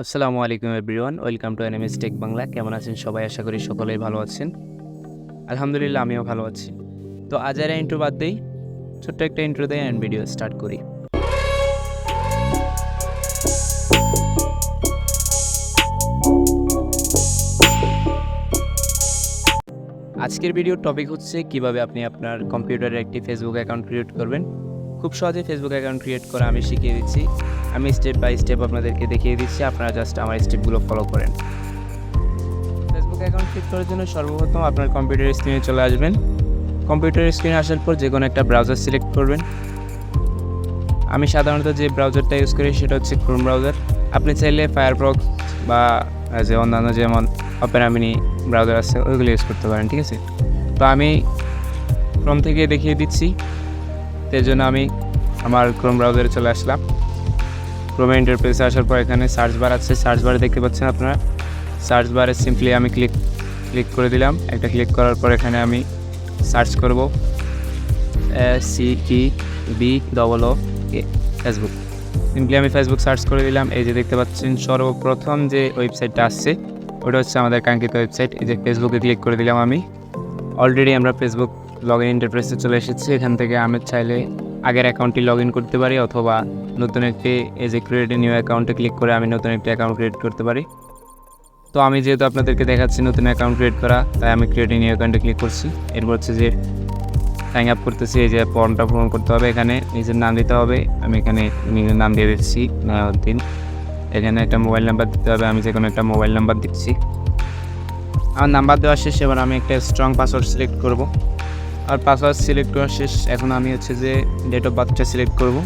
আসসালামু আলাইকুম everyone, welcome to NMS tech Bangla. কেমন আছেন সবাই? আশা করি সকলেই ভালো আছেন। আলহামদুলিল্লাহ, আমিও ভালো আছি। তো আজ আর ইন্ট্রো বাদ দেই, ছোট্ট একটা ইন্ট্রো দেয় অ্যান্ড ভিডিও স্টার্ট করি। আজকের ভিডিওর টপিক হচ্ছে কিভাবে আপনি আপনার কম্পিউটারে একটি ফেসবুক অ্যাকাউন্ট ক্রিয়েট করবেন। খুব সহজে ফেসবুক অ্যাকাউন্ট ক্রিয়েট করা আমি শিখিয়ে দিচ্ছি। আমি স্টেপ বাই স্টেপ আপনাদেরকে দেখিয়ে দিচ্ছি, আপনারা জাস্ট আমার স্টেপগুলো ফলো করেন। ফেসবুক অ্যাকাউন্ট ক্রিয়েট করার জন্য সর্বপ্রথম আপনার কম্পিউটার স্ক্রিনে চলে আসবেন। কম্পিউটার স্ক্রিনে আসার পর যে কোনো একটা ব্রাউজার সিলেক্ট করবেন। আমি সাধারণত যে ব্রাউজারটা ইউজ করি সেটা হচ্ছে ক্রোম ব্রাউজার। আপনি চাইলে ফায়ারফক্স বা যে অন্যান্য যেমন ওপেরা মিনি ব্রাউজার আছে ওইগুলো ইউজ করতে পারেন, ঠিক আছে। তো আমি ক্রোম থেকে দেখিয়ে দিচ্ছি, এর জন্য আমি আমার ক্রোম ব্রাউজারে চলে আসলাম। ক্রোমে ইন্টারফেসে আসার পর এখানে সার্চ বার আছে, সার্চ বারে দেখতে পাচ্ছেন আপনারা। সার্চ বারে সিম্পলি আমি ক্লিক করে দিলাম। একটা ক্লিক করার পর এখানে আমি সার্চ করব CEBOO ফেসবুক। সিম্পলি আমি ফেসবুক সার্চ করে দিলাম। এই যে দেখতে পাচ্ছেন সর্বপ্রথম যে ওয়েবসাইটটা আসছে ওটা হচ্ছে আমাদের কাঙ্ক্ষিত ওয়েবসাইট। এই যে ফেসবুকে ক্লিক করে দিলাম আমি। অলরেডি আমরা ফেসবুক লগ ইন ইন্টারফেসে চলে এসেছি। এখান থেকে আমি চাইলে আগের অ্যাকাউন্টটি লগ ইন করতে পারি, অথবা নতুন একটি এই যে ক্রিয়েট নিউ অ্যাকাউন্টে ক্লিক করে আমি নতুন একটি অ্যাকাউন্ট ক্রিয়েট করতে পারি। তো আমি যেহেতু আপনাদেরকে দেখাচ্ছি নতুন অ্যাকাউন্ট ক্রিয়েট করা, তাই আমি ক্রিয়েট নিউ অ্যাকাউন্টে ক্লিক করছি। এরপর হচ্ছে যে সাইন আপ করতেছি। এই যে ফর্মটা পূরণ করতে হবে, এখানে নিজের নাম দিতে হবে। আমি এখানে নিজের নাম দিয়ে দিচ্ছি নায়াউদ্দিন। এখানে একটা মোবাইল নাম্বার দিতে হবে, আমি যে কোনো একটা মোবাইল নাম্বার দিচ্ছি। আমার নাম্বার দেওয়া শেষ, এবার আমি একটা স্ট্রং পাসওয়ার্ড সিলেক্ট করব। আর পাসওয়ার্ড সিলেক্ট করা শেষ, এখন আমি হচ্ছে যে ডেট অফ বার্থটা সিলেক্ট করব।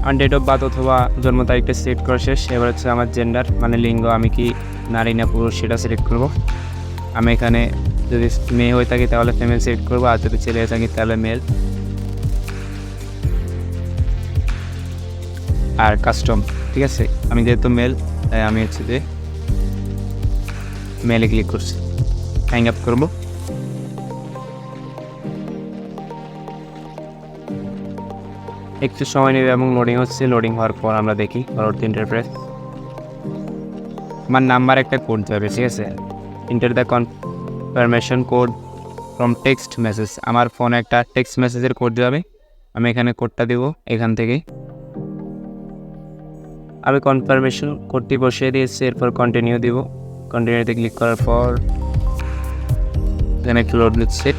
আর ডেট অফ বার্থ অথবা জন্ম তারিখটা সিলেক্ট করা শেষ। এবার হচ্ছে আমার জেন্ডার মানে লিঙ্গ, আমি কি নারী না পুরুষ সেটা সিলেক্ট করব। আমি এখানে যদি মেয়ে হয়ে থাকি তাহলে ফিমেল সিলেক্ট করবো, আর যদি ছেলে হয়ে থাকি তাহলে মেল। আর কাস্টম, ঠিক আছে। আমি যেহেতু মেল তাই আমি হচ্ছে যে মেলে ক্লিক করছি, হ্যাং আপ করবো। একটু সময় নেবে এবং লোডিং হচ্ছে। লোডিং হওয়ার পর আমরা দেখি পরবর্তী ইন্টারফেস। আমার নাম্বার একটা কোড যাবে, ঠিক আছে। Enter the confirmation code from text message. আমার ফোনে একটা টেক্সট মেসেজের কোড যাবে, আমি এখানে কোডটা দেব। এখান থেকে আমি কনফার্মেশন কোডটি বসিয়ে দিয়েছি। এরপর কন্টিনিউ দিব। কন্টিনিউতে ক্লিক করার পর এখানে একটু লোড নিচ্ছে।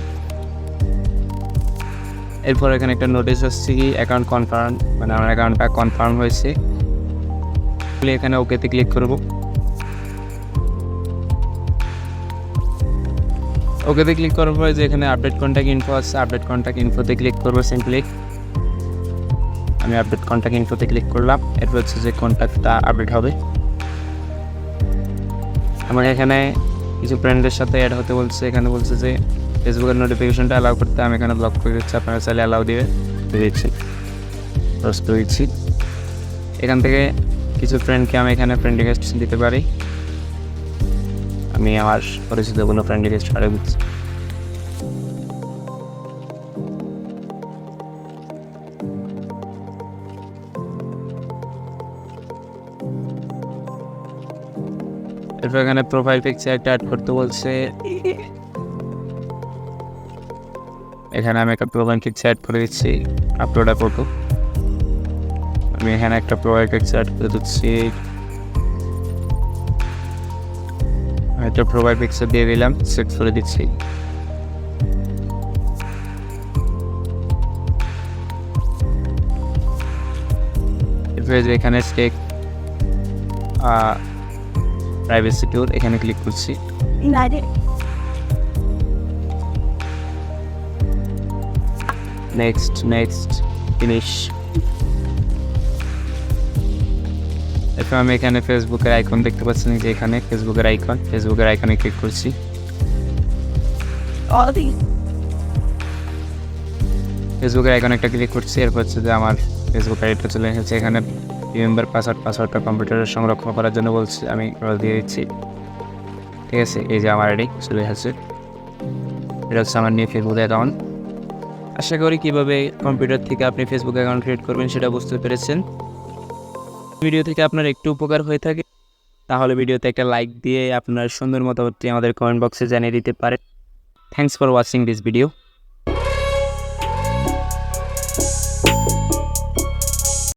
এরপর এখানে একটা নোটিশ আসছে কি অ্যাকাউন্ট কনফার্ম, মানে আমার অ্যাকাউন্টটা কনফার্ম হয়েছে। এখানে ওকেতে ক্লিক করব। ওকেতে ক্লিক করার পরে যে এখানে আপডেট কন্ট্যাক্ট ইনফো আছে, আপডেট কন্ট্যাক্ট ইনফোতে ক্লিক করবো সিম্পলি। আমি আপডেট কন্ট্যাক্ট ইনফোতে ক্লিক করলাম। এরপর হচ্ছে যে কন্ট্যাক্টটা আপডেট হবে। আমার এখানে কিছু ফ্রেন্ডদের সাথে অ্যাড হতে বলছে। এখানে বলছে যে ফেসবুকের নোটিফিকেশনটা অ্যালাউ করতে, আমি এখানে ব্লক করে দিচ্ছি। আপনারা চাইলে অ্যালাউ দিচ্ছি, দিচ্ছি। এখান থেকে কিছু ফ্রেন্ডকে আমি এখানে ফ্রেন্ড রিকোয়েস্ট দিতে পারি। আমি আমার পরিচিত কোনো ফ্রেন্ড রিকোয়েস্ট আরে দিচ্ছি। এরপর এখানে প্রোফাইল পিকচার একটা অ্যাড করতে বলছে। এখানে আমি একটা প্রোফাইল পিকচার অ্যাড করে দিচ্ছি, আপলোড ফটো। আমি এখানে একটা প্রোফাইল পিকচার অ্যাড করে দিচ্ছি, একটা প্রোফাইল পিকচার দিয়ে দিলাম, সেট করে দিচ্ছি। এরপরে যে এখানে স্টেক প্রাইভেসি টুল, এখানে ক্লিক করছি। Next finish. এরপর আমি এখানে ফেসবুকের আইকন দেখতে পাচ্ছেন, যে এখানে ফেসবুকের আইকনে ক্লিক করছি। ফেসবুকের আইকনে একটা ক্লিক করছি। এরপর হচ্ছে যে আমার ফেসবুক আইডিটা চলে এসেছে। এখানে রিমেম্বার পাসওয়ার্ডটা কম্পিউটারে সংরক্ষণ করার জন্য বলছে, আমি দিয়ে দিচ্ছি, ঠিক আছে। এই যে আমার আইডি চলে এসেছে, এটা হচ্ছে আমার নিউ ফেসবুক অ্যাকাউন্ট। আশা করি কীভাবে কম্পিউটার থেকে আপনি ফেসবুক অ্যাকাউন্ট ক্রিয়েট করবেন সেটা বুঝতে পেরেছেন। ভিডিও থেকে আপনার একটু উপকার হয়ে থাকে তাহলে ভিডিওতে একটা লাইক দিয়ে আপনার সুন্দর মতামতটি আমাদের কমেন্ট বক্সে জানিয়ে দিতে পারেন। Thanks for watching this video.